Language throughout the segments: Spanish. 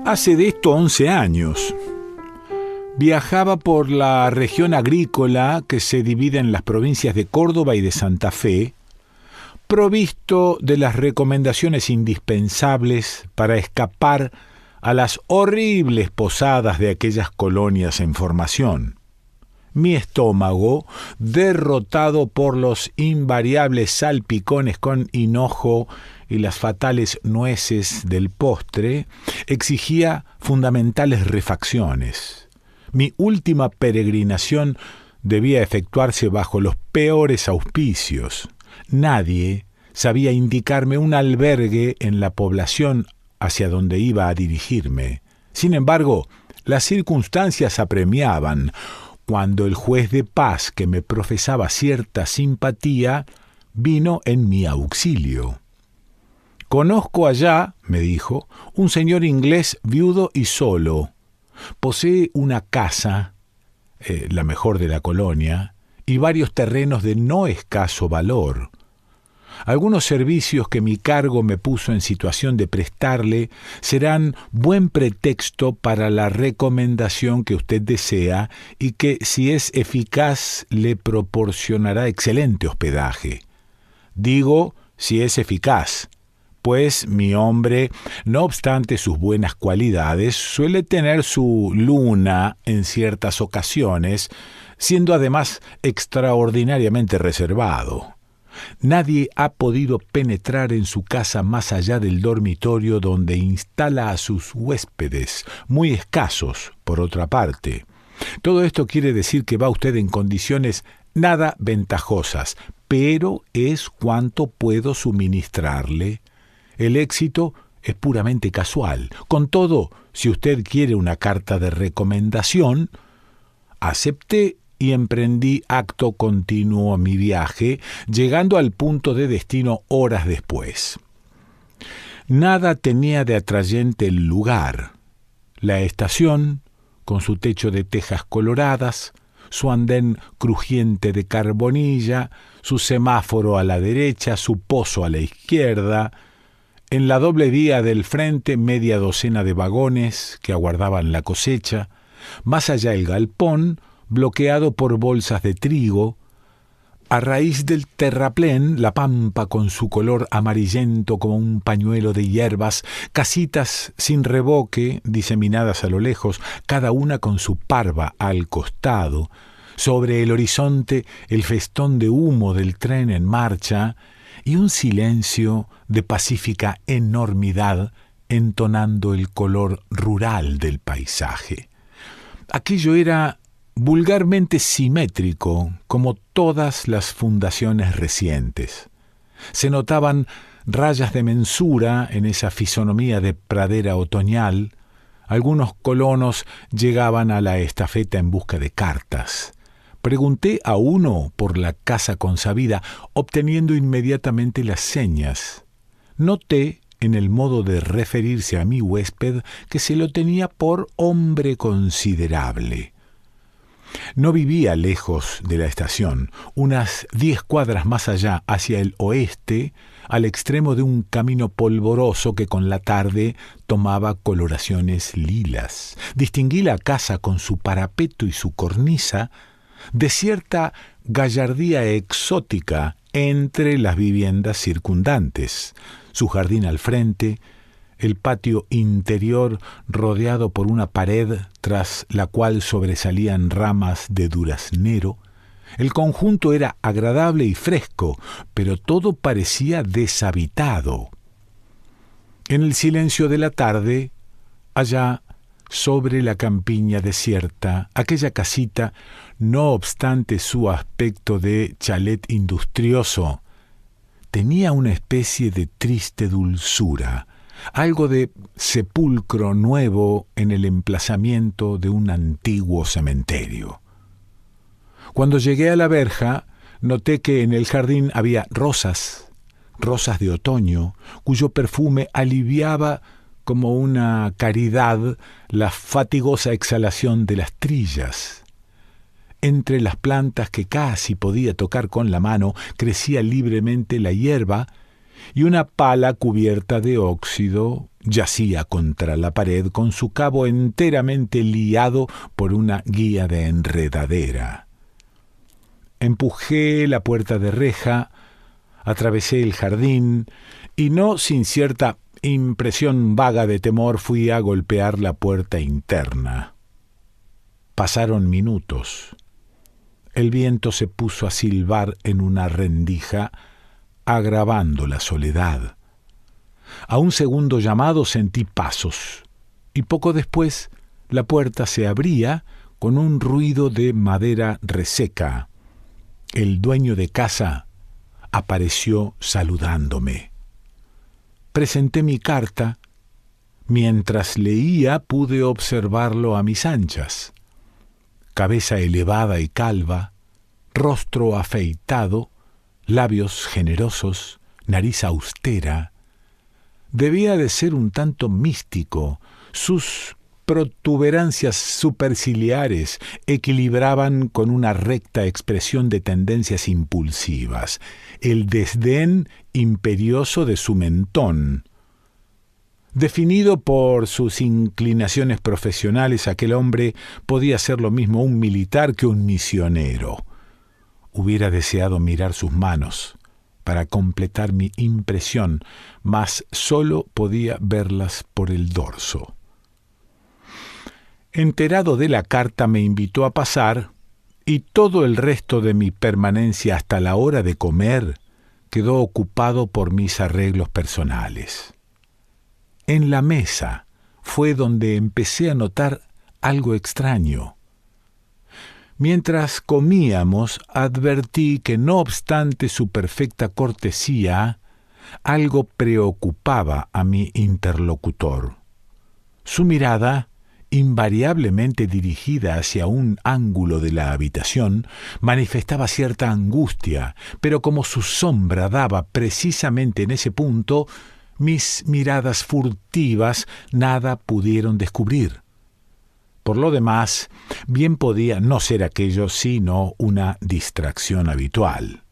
Hace de esto 11 años. Viajaba por la región agrícola que se divide en las provincias de Córdoba y de Santa Fe, provisto de las recomendaciones indispensables para escapar a las horribles posadas de aquellas colonias en formación. Mi estómago, derrotado por los invariables salpicones con hinojo y las fatales nueces del postre, exigía fundamentales refacciones. Mi última peregrinación debía efectuarse bajo los peores auspicios. Nadie sabía indicarme un albergue en la población hacia donde iba a dirigirme. Sin embargo, las circunstancias apremiaban, cuando el juez de paz, que me profesaba cierta simpatía, vino en mi auxilio. «Conozco allá», me dijo, «un señor inglés viudo y solo. Posee una casa, la mejor de la colonia, y varios terrenos de no escaso valor. Algunos servicios que mi cargo me puso en situación de prestarle serán buen pretexto para la recomendación que usted desea y que, si es eficaz, le proporcionará excelente hospedaje. Digo, si es eficaz, pues mi hombre, no obstante sus buenas cualidades, suele tener su luna en ciertas ocasiones, siendo además extraordinariamente reservado. Nadie ha podido penetrar en su casa más allá del dormitorio donde instala a sus huéspedes, muy escasos, por otra parte. Todo esto quiere decir que va usted en condiciones nada ventajosas, pero es cuanto puedo suministrarle. El éxito es puramente casual. Con todo, si usted quiere una carta de recomendación, acepté y emprendí acto continuo mi viaje, llegando al punto de destino horas después. Nada tenía de atrayente el lugar. La estación, con su techo de tejas coloradas, su andén crujiente de carbonilla, su semáforo a la derecha, su pozo a la izquierda, en la doble vía del frente media docena de vagones que aguardaban la cosecha, más allá el galpón, bloqueado por bolsas de trigo, a raíz del terraplén, la pampa con su color amarillento como un pañuelo de hierbas, casitas sin revoque diseminadas a lo lejos, cada una con su parva al costado, sobre el horizonte el festón de humo del tren en marcha y un silencio de pacífica enormidad entonando el color rural del paisaje. Aquello era vulgarmente simétrico, como todas las fundaciones recientes. Se notaban rayas de mensura en esa fisonomía de pradera otoñal. Algunos colonos llegaban a la estafeta en busca de cartas. Pregunté a uno por la casa consabida, obteniendo inmediatamente las señas. Noté en el modo de referirse a mi huésped que se lo tenía por hombre considerable. No vivía lejos de la estación, unas 10 cuadras más allá, hacia el oeste, al extremo de un camino polvoroso que con la tarde tomaba coloraciones lilas. Distinguí la casa con su parapeto y su cornisa, de cierta gallardía exótica entre las viviendas circundantes, su jardín al frente, el patio interior rodeado por una pared tras la cual sobresalían ramas de duraznero. El conjunto era agradable y fresco, pero todo parecía deshabitado. En el silencio de la tarde, allá sobre la campiña desierta, aquella casita, no obstante su aspecto de chalet industrioso, tenía una especie de triste dulzura, algo de sepulcro nuevo en el emplazamiento de un antiguo cementerio. Cuando llegué a la verja, noté que en el jardín había rosas de otoño, cuyo perfume aliviaba como una caridad la fatigosa exhalación de las trillas. Entre las plantas que casi podía tocar con la mano crecía libremente la hierba y una pala cubierta de óxido yacía contra la pared con su cabo enteramente liado por una guía de enredadera. Empujé la puerta de reja, atravesé el jardín y no sin cierta impresión vaga de temor fui a golpear la puerta interna. Pasaron minutos. El viento se puso a silbar en una rendija, agravando la soledad. A un segundo llamado sentí pasos, y poco después la puerta se abría con un ruido de madera reseca. El dueño de casa apareció saludándome. Presenté mi carta. Mientras leía pude observarlo a mis anchas. Cabeza elevada y calva, rostro afeitado, labios generosos, nariz austera. Debía de ser un tanto místico. Sus protuberancias superciliares equilibraban con una recta expresión de tendencias impulsivas, el desdén imperioso de su mentón. Definido por sus inclinaciones profesionales, aquel hombre podía ser lo mismo un militar que un misionero. Hubiera deseado mirar sus manos para completar mi impresión, mas solo podía verlas por el dorso. Enterado de la carta, me invitó a pasar, y todo el resto de mi permanencia hasta la hora de comer quedó ocupado por mis arreglos personales. En la mesa fue donde empecé a notar algo extraño. Mientras comíamos, advertí que no obstante su perfecta cortesía, algo preocupaba a mi interlocutor. Su mirada, invariablemente dirigida hacia un ángulo de la habitación, manifestaba cierta angustia, pero como su sombra daba precisamente en ese punto, mis miradas furtivas nada pudieron descubrir. Por lo demás, bien podía no ser aquello sino una distracción habitual.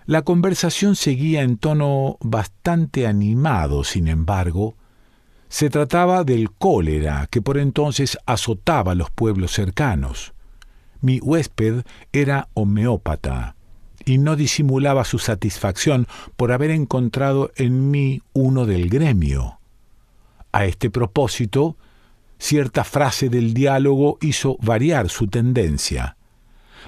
La conversación seguía en tono bastante animado, sin embargo. Se trataba del cólera que por entonces azotaba los pueblos cercanos. Mi huésped era homeópata y no disimulaba su satisfacción por haber encontrado en mí uno del gremio. A este propósito, cierta frase del diálogo hizo variar su tendencia.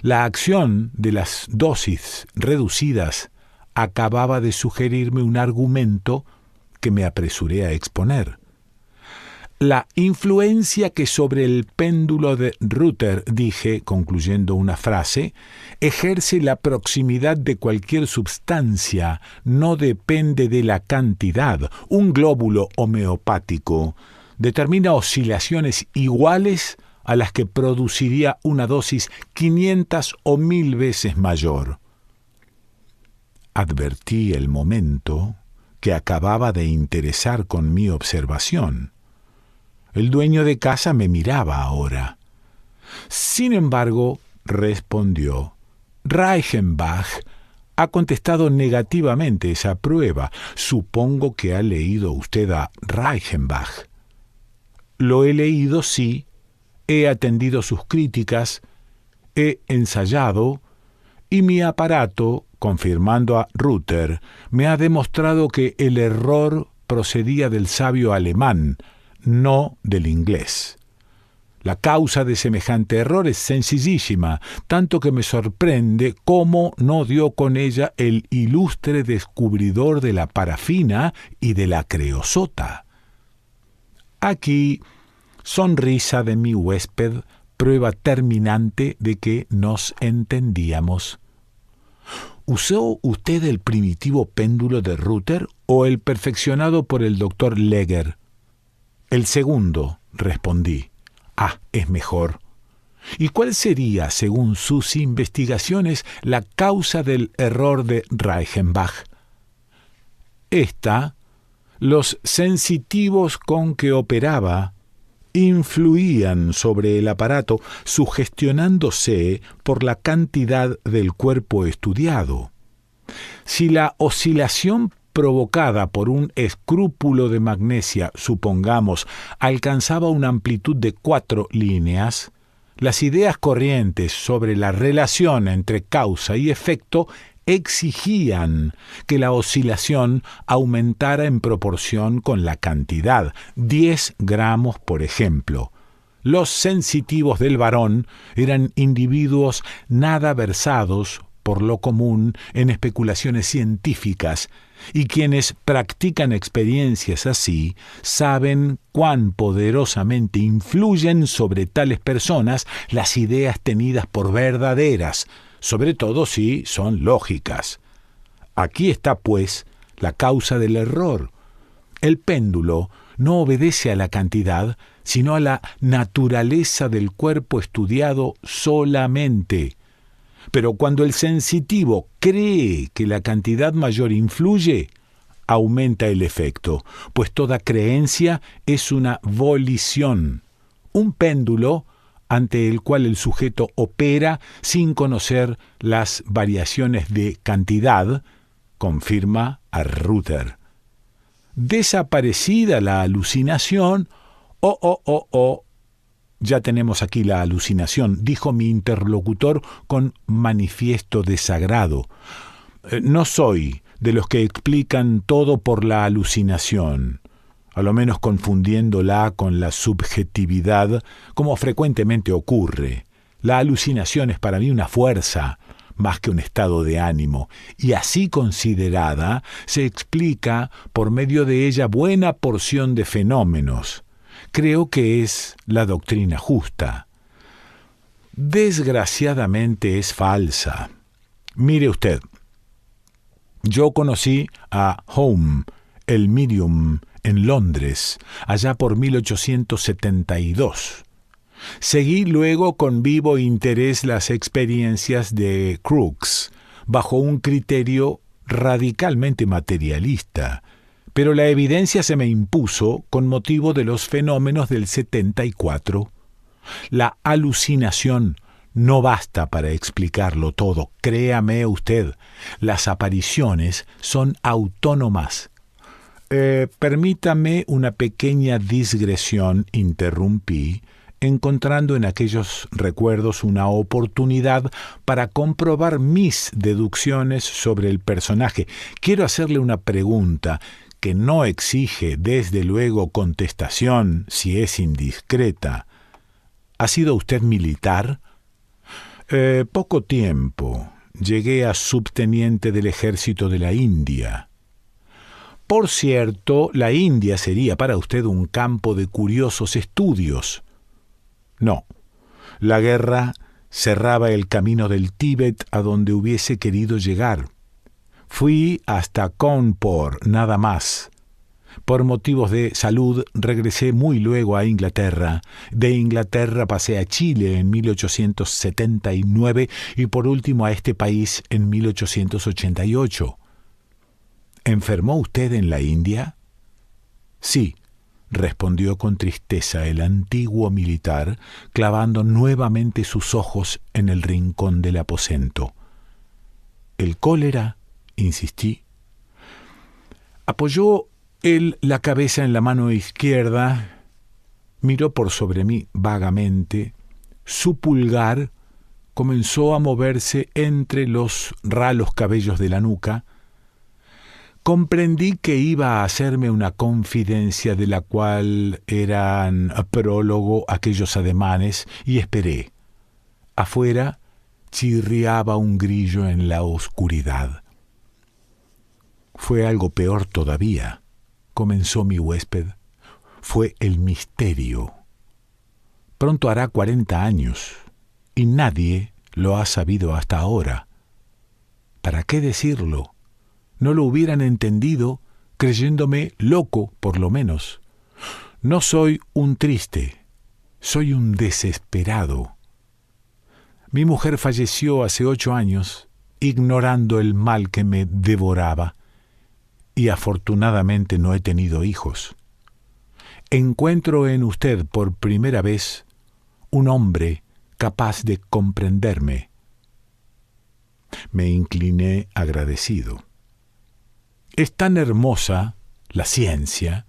La acción de las dosis reducidas acababa de sugerirme un argumento que me apresuré a exponer. La influencia que sobre el péndulo de Ruther, dije, concluyendo una frase, ejerce la proximidad de cualquier substancia, no depende de la cantidad. Un glóbulo homeopático determina oscilaciones iguales a las que produciría una dosis 500 o 1000 veces mayor. Advertí el momento que acababa de interesar con mi observación. El dueño de casa me miraba ahora. Sin embargo, respondió, Reichenbach ha contestado negativamente esa prueba. Supongo que ha leído usted a Reichenbach. Lo he leído, sí, he atendido sus críticas, he ensayado, y mi aparato, confirmando a Ruther, me ha demostrado que el error procedía del sabio alemán, no del inglés. La causa de semejante error es sencillísima, tanto que me sorprende cómo no dio con ella el ilustre descubridor de la parafina y de la creosota. Aquí, sonrisa de mi huésped, prueba terminante de que nos entendíamos. ¿Usó usted el primitivo péndulo de Ruther o el perfeccionado por el doctor Leger? El segundo, respondí. Ah, es mejor. ¿Y cuál sería, según sus investigaciones, la causa del error de Reichenbach? Los sensitivos con que operaba influían sobre el aparato, sugestionándose por la cantidad del cuerpo estudiado. Si la oscilación provocada por un escrúpulo de magnesia, supongamos, alcanzaba una amplitud de 4 líneas, las ideas corrientes sobre la relación entre causa y efecto exigían que la oscilación aumentara en proporción con la cantidad, 10 gramos por ejemplo. Los sensitivos del varón eran individuos nada versados por lo común en especulaciones científicas, y quienes practican experiencias así saben cuán poderosamente influyen sobre tales personas las ideas tenidas por verdaderas, sobre todo si son lógicas. Aquí está, pues, la causa del error. El péndulo no obedece a la cantidad, sino a la naturaleza del cuerpo estudiado solamente. Pero cuando el sensitivo cree que la cantidad mayor influye, aumenta el efecto, pues toda creencia es una volición, un péndulo ante el cual el sujeto opera sin conocer las variaciones de cantidad, confirma Arruther. Desaparecida la alucinación, ya tenemos aquí la alucinación, dijo mi interlocutor con manifiesto desagrado. No soy de los que explican todo por la alucinación, a lo menos confundiéndola con la subjetividad, como frecuentemente ocurre. La alucinación es para mí una fuerza, más que un estado de ánimo, y así considerada se explica por medio de ella buena porción de fenómenos. Creo que es la doctrina justa. Desgraciadamente es falsa. Mire usted, yo conocí a Home, el medium, en Londres, allá por 1872. Seguí luego con vivo interés las experiencias de Crookes, bajo un criterio radicalmente materialista, pero la evidencia se me impuso con motivo de los fenómenos del 74. La alucinación no basta para explicarlo todo, créame usted, las apariciones son autónomas. Permítame una pequeña digresión, interrumpí, encontrando en aquellos recuerdos una oportunidad para comprobar mis deducciones sobre el personaje. Quiero hacerle una pregunta que no exige, desde luego, contestación si es indiscreta. ¿Ha sido usted militar? Poco tiempo. Llegué a subteniente del ejército de la India. Por cierto, la India sería para usted un campo de curiosos estudios. No, la guerra cerraba el camino del Tíbet a donde hubiese querido llegar. Fui hasta Cawnpore, nada más. Por motivos de salud regresé muy luego a Inglaterra. De Inglaterra pasé a Chile en 1879 y por último a este país en 1888. ¿Enfermó usted en la India? Sí, respondió con tristeza el antiguo militar, clavando nuevamente sus ojos en el rincón del aposento. ¿El cólera? Insistí. Apoyó él la cabeza en la mano izquierda, miró por sobre mí vagamente, su pulgar comenzó a moverse entre los ralos cabellos de la nuca. Comprendí que iba a hacerme una confidencia de la cual eran prólogo aquellos ademanes y esperé. Afuera chirriaba un grillo en la oscuridad. Fue algo peor todavía, comenzó mi huésped. Fue el misterio. Pronto hará 40 años y nadie lo ha sabido hasta ahora. ¿Para qué decirlo? No lo hubieran entendido, creyéndome loco, por lo menos. No soy un triste, soy un desesperado. Mi mujer falleció hace 8 años, ignorando el mal que me devoraba, y afortunadamente no he tenido hijos. Encuentro en usted por primera vez un hombre capaz de comprenderme. Me incliné agradecido. Es tan hermosa la ciencia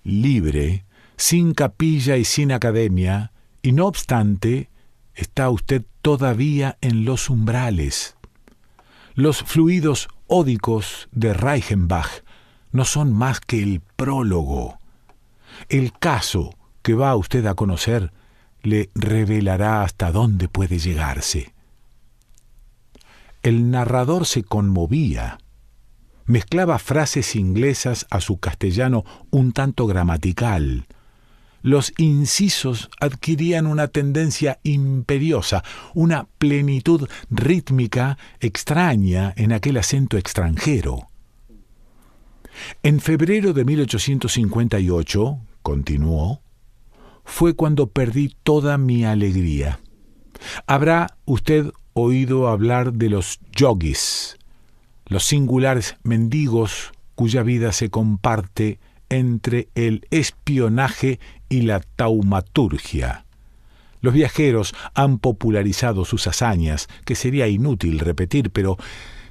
libre, sin capilla y sin academia, y no obstante, está usted todavía en los umbrales. Los fluidos ódicos de Reichenbach no son más que el prólogo. El caso que va usted a conocer le revelará hasta dónde puede llegarse. El narrador se conmovía. Mezclaba frases inglesas a su castellano un tanto gramatical. Los incisos adquirían una tendencia imperiosa, una plenitud rítmica extraña en aquel acento extranjero. En febrero de 1858, continuó, fue cuando perdí toda mi alegría. Habrá usted oído hablar de los yogis, los singulares mendigos cuya vida se comparte entre el espionaje y la taumaturgia. Los viajeros han popularizado sus hazañas, que sería inútil repetir, pero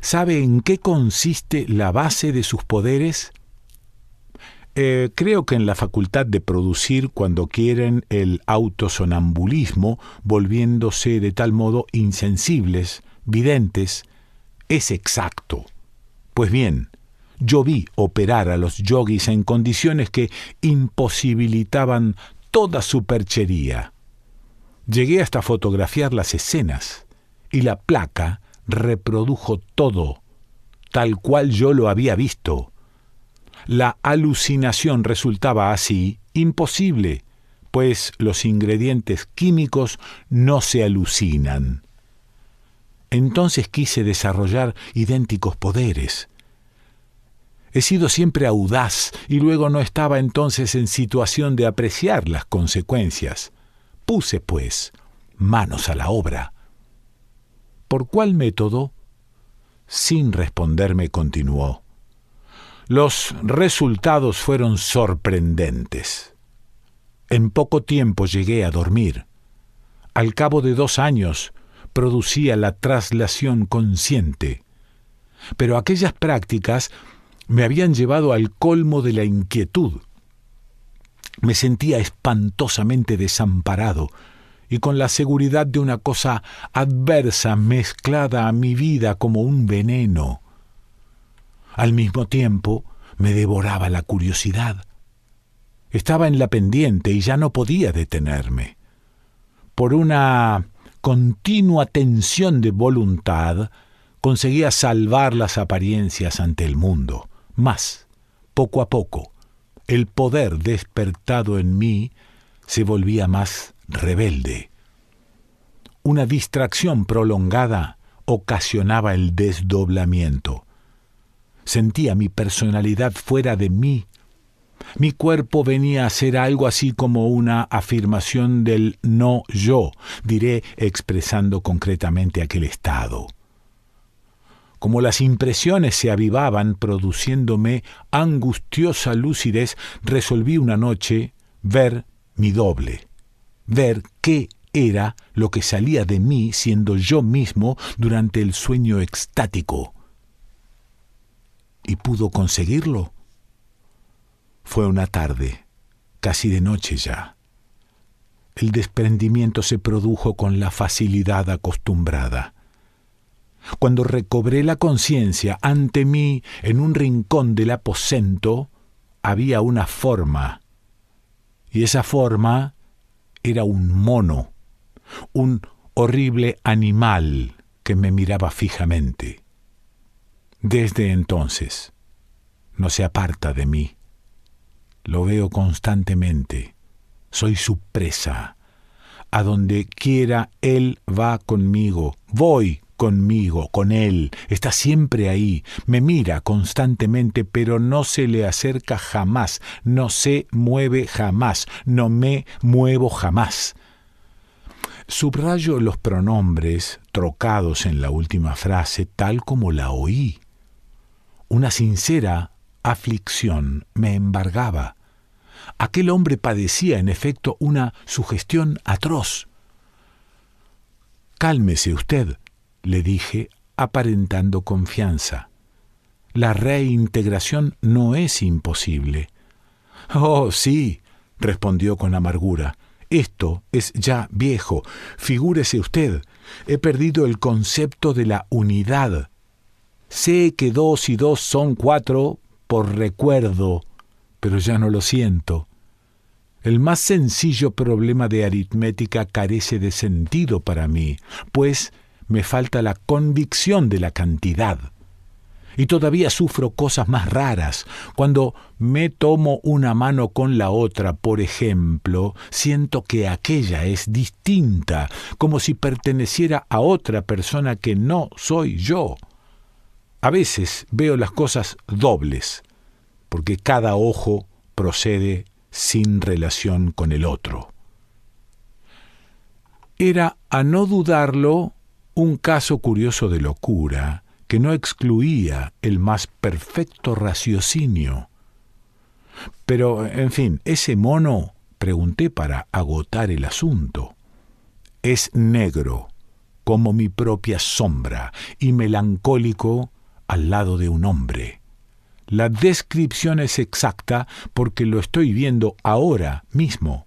¿sabe en qué consiste la base de sus poderes? Creo que en la facultad de producir cuando quieren el autosonambulismo, volviéndose de tal modo insensibles, videntes. Es exacto. Pues bien, yo vi operar a los yogis en condiciones que imposibilitaban toda superchería. Llegué hasta fotografiar las escenas, y la placa reprodujo todo, tal cual yo lo había visto. La alucinación resultaba así imposible, pues los ingredientes químicos no se alucinan. Entonces quise desarrollar idénticos poderes. He sido siempre audaz y luego no estaba entonces en situación de apreciar las consecuencias. Puse, pues, manos a la obra. ¿Por cuál método? Sin responderme continuó. Los resultados fueron sorprendentes. En poco tiempo llegué a dormir. Al cabo de 2 años producía la traslación consciente. Pero aquellas prácticas me habían llevado al colmo de la inquietud. Me sentía espantosamente desamparado y con la seguridad de una cosa adversa mezclada a mi vida como un veneno. Al mismo tiempo me devoraba la curiosidad. Estaba en la pendiente y ya no podía detenerme. Por una continua tensión de voluntad, conseguía salvar las apariencias ante el mundo. Mas, poco a poco, el poder despertado en mí se volvía más rebelde. Una distracción prolongada ocasionaba el desdoblamiento. Sentía mi personalidad fuera de mí. Mi cuerpo venía a ser algo así como una afirmación del no yo, diré expresando concretamente aquel estado. Como las impresiones se avivaban produciéndome angustiosa lucidez, resolví una noche ver mi doble, ver qué era lo que salía de mí siendo yo mismo durante el sueño extático. ¿Y pudo conseguirlo? Fue una tarde, casi de noche ya. El desprendimiento se produjo con la facilidad acostumbrada. Cuando recobré la conciencia, ante mí, en un rincón del aposento, había una forma, y esa forma era un mono, un horrible animal que me miraba fijamente. Desde entonces no se aparta de mí. Lo veo constantemente. Soy su presa. A donde quiera él va conmigo. Voy conmigo, con él. Está siempre ahí. Me mira constantemente, pero no se le acerca jamás. No se mueve jamás. No me muevo jamás. Subrayo los pronombres trocados en la última frase tal como la oí. Una sincera aflicción me embargaba. Aquel hombre padecía, en efecto, una sugestión atroz. «Cálmese usted», le dije, aparentando confianza. la reintegración no es imposible. Oh, sí, respondió con amargura. Esto es ya viejo. Figúrese usted, he perdido el concepto de la unidad. Sé que 2 y 2 son 4 por recuerdo, pero ya no lo siento. El más sencillo problema de aritmética carece de sentido para mí, pues me falta la convicción de la cantidad. Y todavía sufro cosas más raras. Cuando me tomo una mano con la otra, por ejemplo, siento que aquella es distinta, como si perteneciera a otra persona que no soy yo. A veces veo las cosas dobles, porque cada ojo procede sin relación con el otro. Era, a no dudarlo, un caso curioso de locura, que no excluía el más perfecto raciocinio. Pero, en fin, ese mono, pregunté para agotar el asunto, es negro, como mi propia sombra, y melancólico al lado de un hombre. La descripción es exacta porque lo estoy viendo ahora mismo.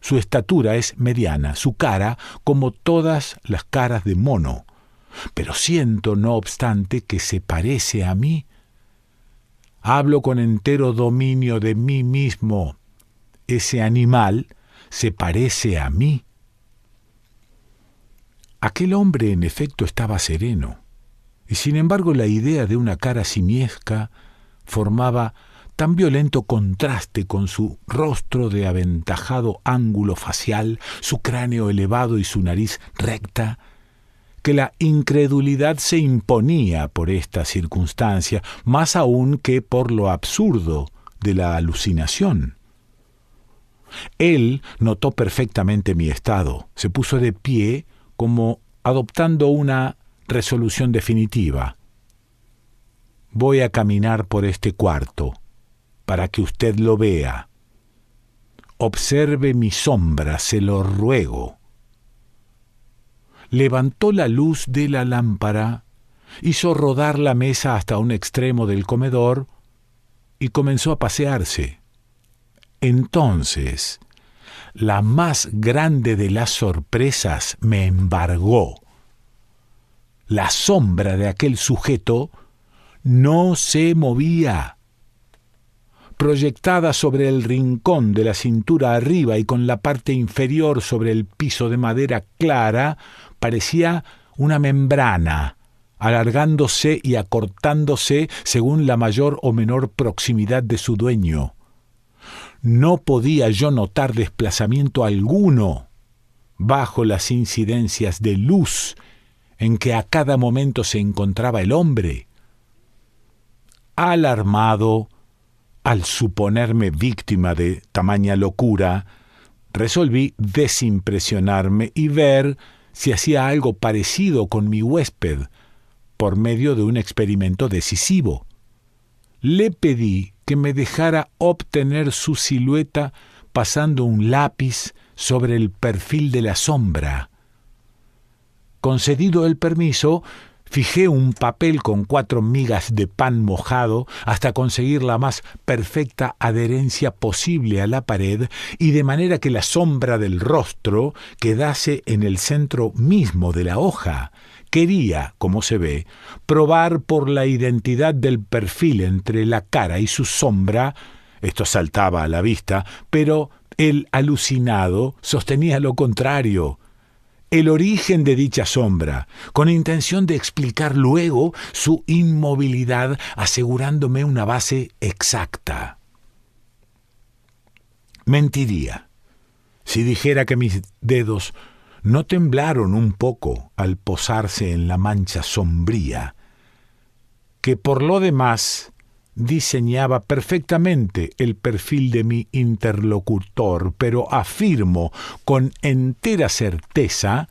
Su estatura es mediana, su cara como todas las caras de mono. Pero siento, no obstante, que se parece a mí. Hablo con entero dominio de mí mismo. Ese animal se parece a mí. Aquel hombre, en efecto, estaba sereno, y sin embargo la idea de una cara simiesca formaba tan violento contraste con su rostro de aventajado ángulo facial, su cráneo elevado y su nariz recta, que la incredulidad se imponía por esta circunstancia, más aún que por lo absurdo de la alucinación. Él notó perfectamente mi estado, se puso de pie como adoptando una resolución definitiva. Voy a caminar por este cuarto, para que usted lo vea. Observe mi sombra, se lo ruego. Levantó la luz de la lámpara, hizo rodar la mesa hasta un extremo del comedor y comenzó a pasearse. Entonces, la más grande de las sorpresas me embargó. La sombra de aquel sujeto no se movía. Proyectada sobre el rincón de la cintura arriba y con la parte inferior sobre el piso de madera clara, parecía una membrana, alargándose y acortándose según la mayor o menor proximidad de su dueño. No podía yo notar desplazamiento alguno bajo las incidencias de luz en que a cada momento se encontraba el hombre. Alarmado, al suponerme víctima de tamaña locura, resolví desimpresionarme y ver si hacía algo parecido con mi huésped, por medio de un experimento decisivo. Le pedí que me dejara obtener su silueta pasando un lápiz sobre el perfil de la sombra. Concedido el permiso, fijé un papel con 4 migas de pan mojado hasta conseguir la más perfecta adherencia posible a la pared y de manera que la sombra del rostro quedase en el centro mismo de la hoja. Quería, como se ve, probar por la identidad del perfil entre la cara y su sombra. Esto saltaba a la vista, pero el alucinado sostenía lo contrario. El origen de dicha sombra, con intención de explicar luego su inmovilidad, asegurándome una base exacta. Mentiría si dijera que mis dedos no temblaron un poco al posarse en la mancha sombría, que por lo demás diseñaba perfectamente el perfil de mi interlocutor, pero afirmo con entera certeza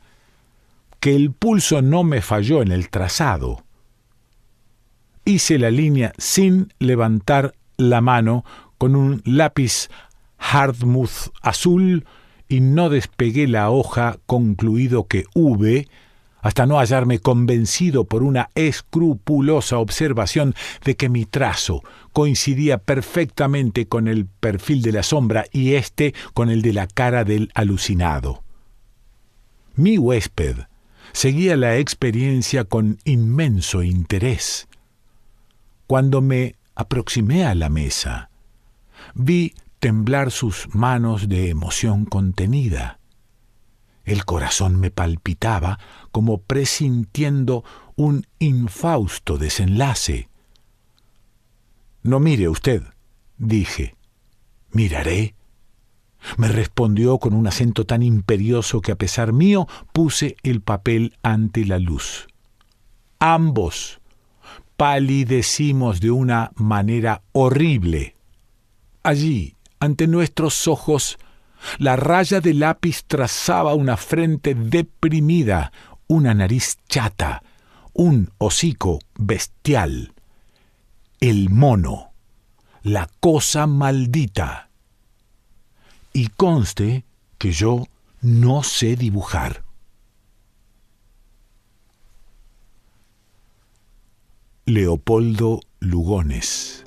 que el pulso no me falló en el trazado. Hice la línea sin levantar la mano con un lápiz Hardtmuth azul y no despegué la hoja, concluido que V, hasta no hallarme convencido por una escrupulosa observación de que mi trazo coincidía perfectamente con el perfil de la sombra y éste con el de la cara del alucinado. Mi huésped seguía la experiencia con inmenso interés. Cuando me aproximé a la mesa, vi temblar sus manos de emoción contenida. El corazón me palpitaba como presintiendo un infausto desenlace. «No mire usted», dije. «Miraré», me respondió con un acento tan imperioso que a pesar mío puse el papel ante la luz. Ambos palidecimos de una manera horrible. Allí, ante nuestros ojos, la raya de lápiz trazaba una frente deprimida, una nariz chata, un hocico bestial. El mono, la cosa maldita. Y conste que yo no sé dibujar. Leopoldo Lugones.